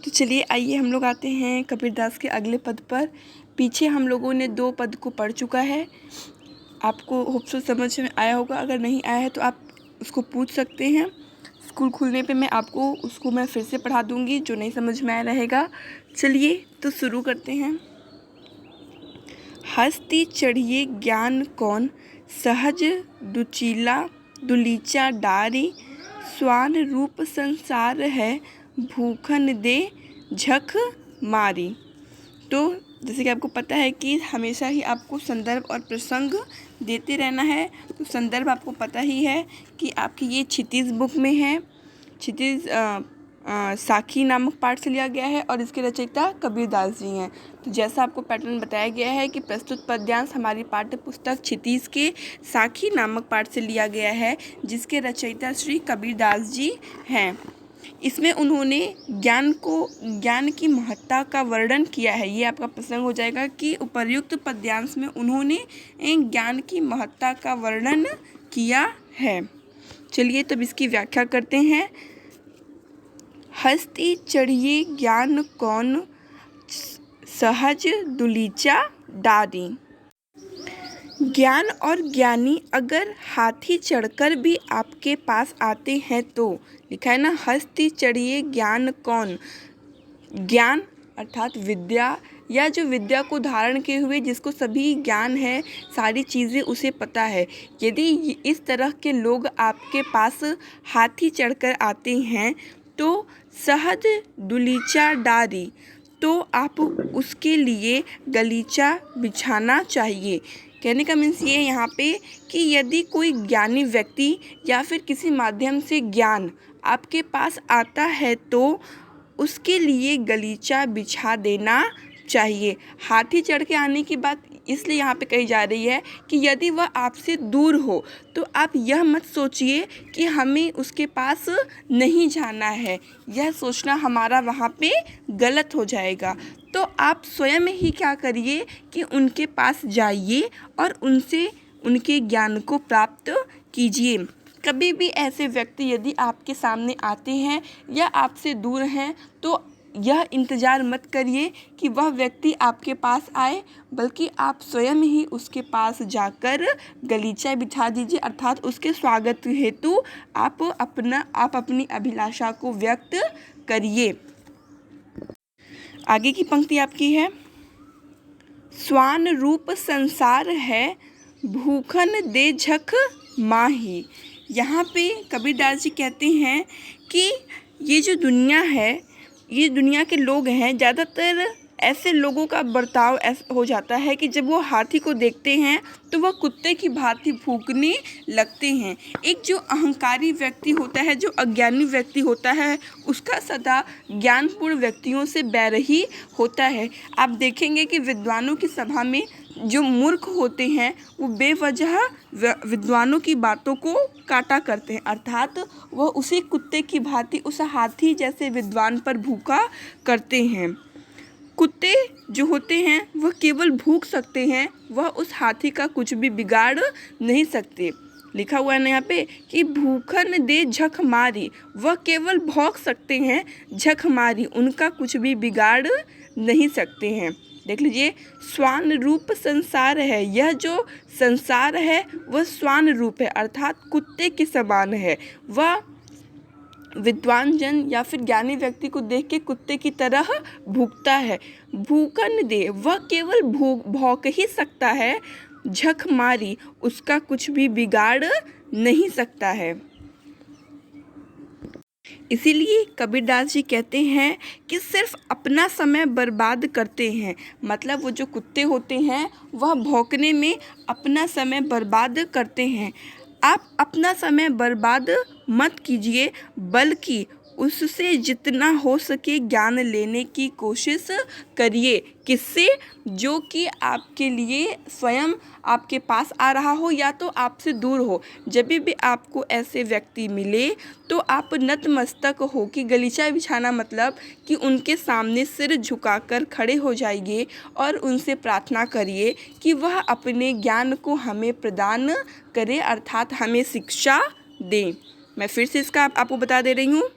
तो चलिए आइए हम लोग आते हैं कबीरदास के अगले पद पर। पीछे हम लोगों ने 2 पद को पढ़ चुका है, आपको होप सो समझ में आया होगा। अगर नहीं आया है तो आप उसको पूछ सकते हैं, स्कूल खुलने पे मैं आपको उसको मैं फिर से पढ़ा दूँगी जो नहीं समझ में आया रहेगा। चलिए तो शुरू करते हैं। हस्ती चढ़िए ज्ञान कौन, सहज दुलीचा डारी, स्वान रूप संसार है, भूखन दे झक मारी। तो जैसे कि आपको पता है कि हमेशा ही आपको संदर्भ और प्रसंग देते रहना है। तो संदर्भ आपको पता ही है कि आपकी ये क्षितिज बुक में है। क्षितिज साखी नामक पाठ से लिया गया है और इसके रचयिता कबीरदास जी हैं। तो जैसा आपको पैटर्न बताया गया है कि प्रस्तुत पद्यांश हमारी पाठ्य पुस्तक क्षितिज के साखी नामक पाठ से लिया गया है, जिसके रचयिता श्री कबीरदास जी हैं। इसमें उन्होंने ज्ञान की महत्ता का वर्णन किया है। ये आपका प्रसंग हो जाएगा कि उपर्युक्त पद्यांश में उन्होंने ज्ञान की महत्ता का वर्णन किया है। चलिए तब इसकी व्याख्या करते हैं। हस्ती चढ़िए ज्ञान कौन, सहज दुलीचा डारी। ज्ञान और ज्ञानी अगर हाथी चढ़कर भी आपके पास आते हैं तो, लिखा है ना, हस्ती चढ़िए ज्ञान कौन। ज्ञान अर्थात विद्या, या जो विद्या को धारण किए हुए जिसको सभी ज्ञान है, सारी चीज़ें उसे पता है, यदि इस तरह के लोग आपके पास हाथी चढ़कर आते हैं तो सहज दुलीचा डारी, तो आप उसके लिए गलीचा बिछाना चाहिए। कहने का मीन्स ये है यहाँ पे कि यदि कोई ज्ञानी व्यक्ति या फिर किसी माध्यम से ज्ञान आपके पास आता है तो उसके लिए गलीचा बिछा देना चाहिए। हाथी चढ़ के आने की बात इसलिए यहाँ पे कही जा रही है कि यदि वह आपसे दूर हो तो आप यह मत सोचिए कि हमें उसके पास नहीं जाना है, यह सोचना हमारा वहाँ पे गलत हो जाएगा। तो आप स्वयं ही क्या करिए कि उनके पास जाइए और उनसे उनके ज्ञान को प्राप्त कीजिए। कभी भी ऐसे व्यक्ति यदि आपके सामने आते हैं या आपसे दूर हैं तो यह इंतज़ार मत करिए कि वह व्यक्ति आपके पास आए, बल्कि आप स्वयं ही उसके पास जाकर गलीचा बिठा दीजिए, अर्थात उसके स्वागत हेतु आप अपनी अभिलाषा को व्यक्त करिए। आगे की पंक्ति आपकी है, स्वान रूप संसार है, भूखन दे झक माही। यहाँ पे कबीरदास जी कहते हैं कि ये जो दुनिया है, ये दुनिया के लोग हैं, ज़्यादातर ऐसे लोगों का बर्ताव ऐसा हो जाता है कि जब वो हाथी को देखते हैं तो वह कुत्ते की भांति भौंकने लगते हैं। एक जो अहंकारी व्यक्ति होता है, जो अज्ञानी व्यक्ति होता है, उसका सदा ज्ञानपूर्ण व्यक्तियों से बैर ही होता है। आप देखेंगे कि विद्वानों की सभा में जो मूर्ख होते हैं वो बेवजह विद्वानों की बातों को काटा करते हैं, अर्थात वह उसी कुत्ते की भांति उस हाथी जैसे विद्वान पर भूखा करते हैं। कुत्ते जो होते हैं वह केवल भूख सकते हैं, वह उस हाथी का कुछ भी बिगाड़ नहीं सकते। लिखा हुआ है ना यहाँ पे कि भूखन दे झक मारी, वह केवल भौंक सकते हैं, झक मारी उनका कुछ भी बिगाड़ नहीं सकते हैं। देख लीजिए, स्वान रूप संसार है, यह जो संसार है वह स्वान रूप है, अर्थात कुत्ते के समान है। वह विद्वान जन या फिर ज्ञानी व्यक्ति को देख के कुत्ते की तरह भूखता है। भूखन दे, वह केवल भौंक ही सकता है, झक मारी उसका कुछ भी बिगाड़ नहीं सकता है। इसीलिए कबीरदास जी कहते हैं कि सिर्फ अपना समय बर्बाद करते हैं, मतलब वो जो कुत्ते होते हैं वह भौंकने में अपना समय बर्बाद करते हैं। आप अपना समय बर्बाद मत कीजिए, बल्कि उससे जितना हो सके ज्ञान लेने की कोशिश करिए। किससे? जो कि आपके लिए स्वयं आपके पास आ रहा हो या तो आपसे दूर हो। जब भी आपको ऐसे व्यक्ति मिले तो आप नतमस्तक हो कि गलीचा बिछाना मतलब कि उनके सामने सिर झुकाकर खड़े हो जाइए और उनसे प्रार्थना करिए कि वह अपने ज्ञान को हमें प्रदान करे, अर्थात हमें शिक्षा दें। मैं फिर से इसका आपको बता दे रही हूँ।